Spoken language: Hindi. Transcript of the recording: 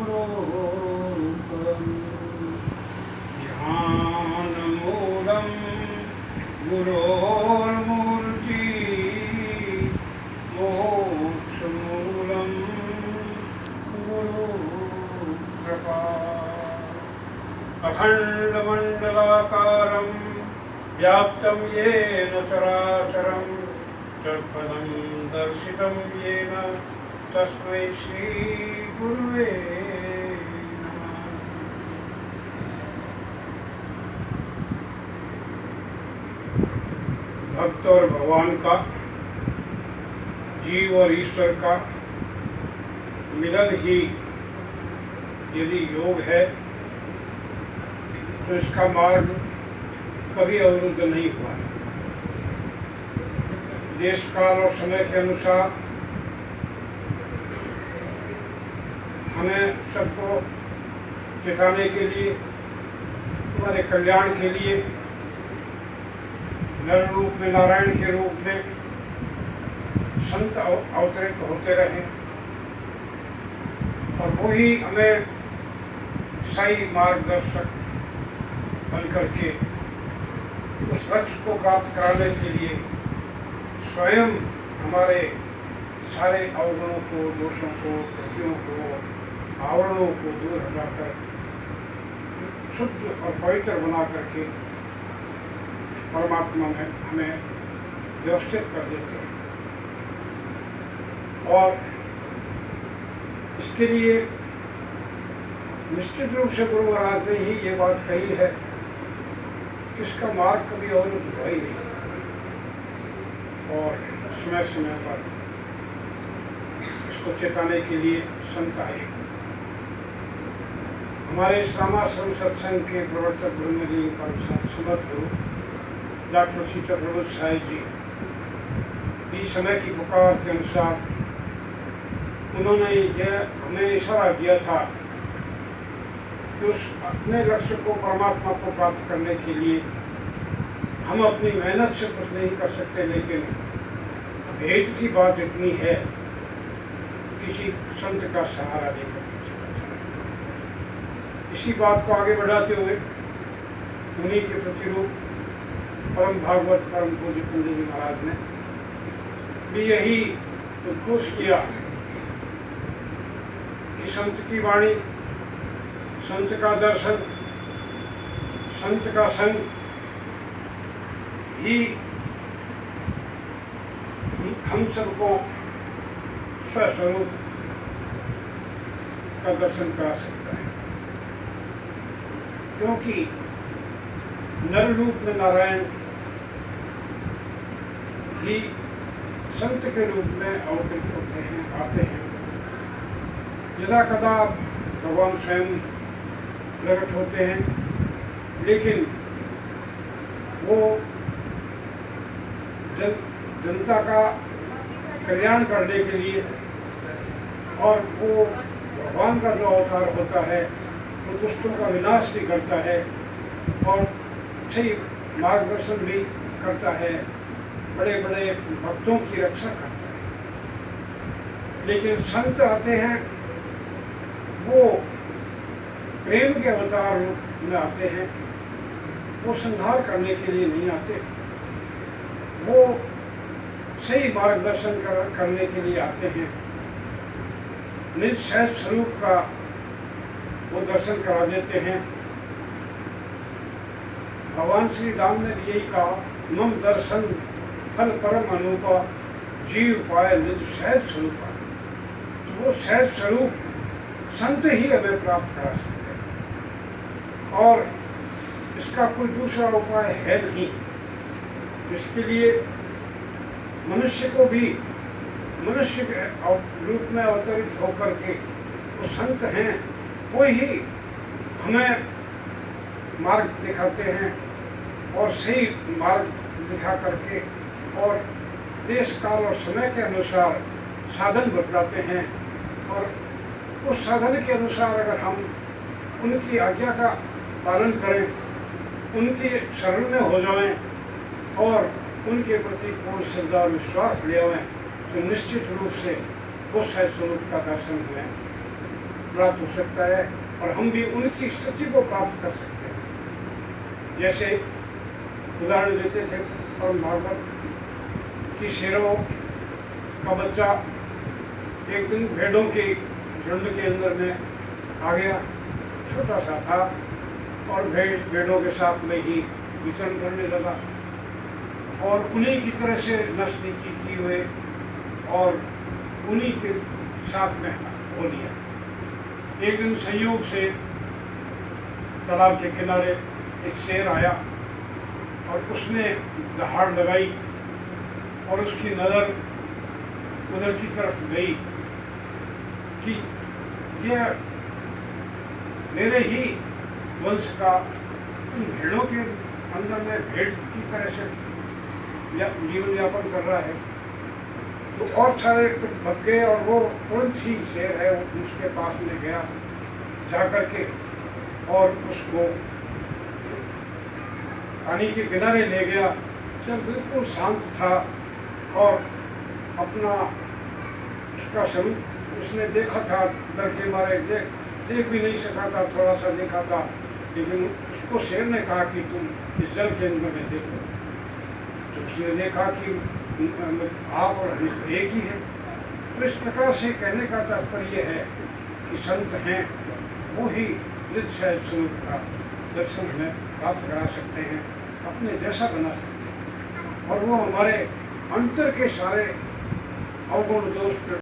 गुरोरूपम् ध्यानमूलं गुरोर्मूर्ति मोक्षमूलं गुरुकृपा अखण्डमण्डलाकारं व्याप्तं येन चराचरं तत्पदं दर्शितं येन तस्मै श्रीगुरुवे नमः। भक्त और भगवान का, जीव और ईश्वर का मिलन ही यदि योग है तो इसका मार्ग कभी अवरुद्ध नहीं हुआ। देश काल और समय के अनुसार हमें सबको सिखाने के लिए, हमारे कल्याण के लिए नर रूप में, नारायण के रूप में संत अवतरित होते रहे और वही हमें सही मार्गदर्शक बन करके उस लक्ष्य को प्राप्त कराने के लिए स्वयं हमारे सारे अवगुणों को, दोषों को, त्रुटियों को, आवरणों को दूर हटाकर शुद्ध और पवित्र बना करके परमात्मा में हमें व्यवस्थित कर देते हैं। और इसके लिए निश्चित रूप से गुरु महाराज ने ही ये बात कही है कि इसका मार्ग कभी अवरुद्ध हुआ ही नहीं और समय समय पर इसको चेताने के लिए संत आए। हमारे श्यामाश्रम सत्संग के प्रवर्तक ब्रह्मजी समर्थ गुरु डॉक्टर श्री चतुर्भुज साहिब जी भी समय की पुकार के अनुसार उन्होंने यह हमें इशारा दिया था कि उस अपने लक्ष्य को, परमात्मा को प्राप्त करने के लिए हम अपनी मेहनत से कुछ नहीं कर सकते, लेकिन भेद की बात इतनी है किसी संत का सहारा लेकर। इसी बात को आगे बढ़ाते हुए उन्हीं के प्रतिरूप परम भागवत परम पूज्य पंडित जी महाराज ने भी यही उद्घोष किया कि संत की वाणी, संत का दर्शन, संत का संग ही हम सबको स्वस्वरूप का दर्शन करा सकता है, क्योंकि नर रूप में नारायण ही संत के रूप में अवतरित होते हैं, आते हैं। यदा कदा भगवान स्वयं प्रकट होते हैं, लेकिन वो जनता का कल्याण करने के लिए, और वो भगवान का जो अवतार होता है वो दुष्टों का विनाश भी करता है और सही मार्गदर्शन भी करता है, बड़े बड़े भक्तों की रक्षा करता है। लेकिन संत आते हैं, वो प्रेम के अवतार रूप में आते हैं, वो संहार करने के लिए नहीं आते, वो सही मार्गदर्शन करने के लिए आते हैं। निज सहज स्वरूप का वो दर्शन करा देते हैं। भगवान श्री राम ने यही कहा, मम दर्शन फल परम अनूपा, जीव पाए निज सहज स्वरूपा। तो वो सहज स्वरूप संत ही हमें प्राप्त करा सकते हैं और इसका कोई दूसरा उपाय है नहीं। इसके लिए मनुष्य को भी मनुष्य के रूप में अवतरित होकर के वो संत हैं, वो ही हमें मार्ग दिखाते हैं और सही मार्ग दिखा करके और देश काल और समय के अनुसार साधन बतलाते हैं। और उस साधन के अनुसार अगर हम उनकी आज्ञा का पालन करें, उनकी शरण में हो जाएं और उनके प्रति पूर्ण श्रद्धा और विश्वास ले आएं, तो निश्चित रूप से उस सहज स्वरूप का दर्शन हमें प्राप्त हो सकता है और हम भी उनकी स्थिति को प्राप्त कर सकते हैं। जैसे उदाहरण देते थे परम भागवत कि शेरों का बच्चा एक दिन भेड़ों के झुंड के अंदर में आ गया, छोटा सा था और भेड़ों के साथ में ही विचरण करने लगा और उन्हीं की तरह से नस्ल नीति की हुए और उन्हीं के साथ में हो लिया। एक दिन संयोग से तालाब के किनारे एक शेर आया और उसने दहाड़ लगाई और उसकी नज़र उधर की तरफ गई कि यह मेरे ही वंश का उन भेड़ों के अंदर में भेड़ की तरह से जीवन यापन कर रहा है। तो और सारे भग गए और वो तुरंत ही शेर है उसके पास में गया, जा कर के और उसको पानी के किनारे ले गया। जब बिल्कुल शांत था और अपना उसका स्वरूप उसने देखा था, डर के मारे देख भी नहीं सका था, थोड़ा सा देखा था, लेकिन उसको शेर ने कहा कि तुम इस जल के अंदर में देखो। तो उसने देखा कि आप और हम एक ही है। तो इस प्रकार से कहने का तात्पर्य है कि संत हैं वो ही नित्य स्वरूप का दर्शन हमें प्राप्त करा सकते हैं, अपने जैसा बना सकते हैं और वो हमारे अंतर के सारे अवगुण दोष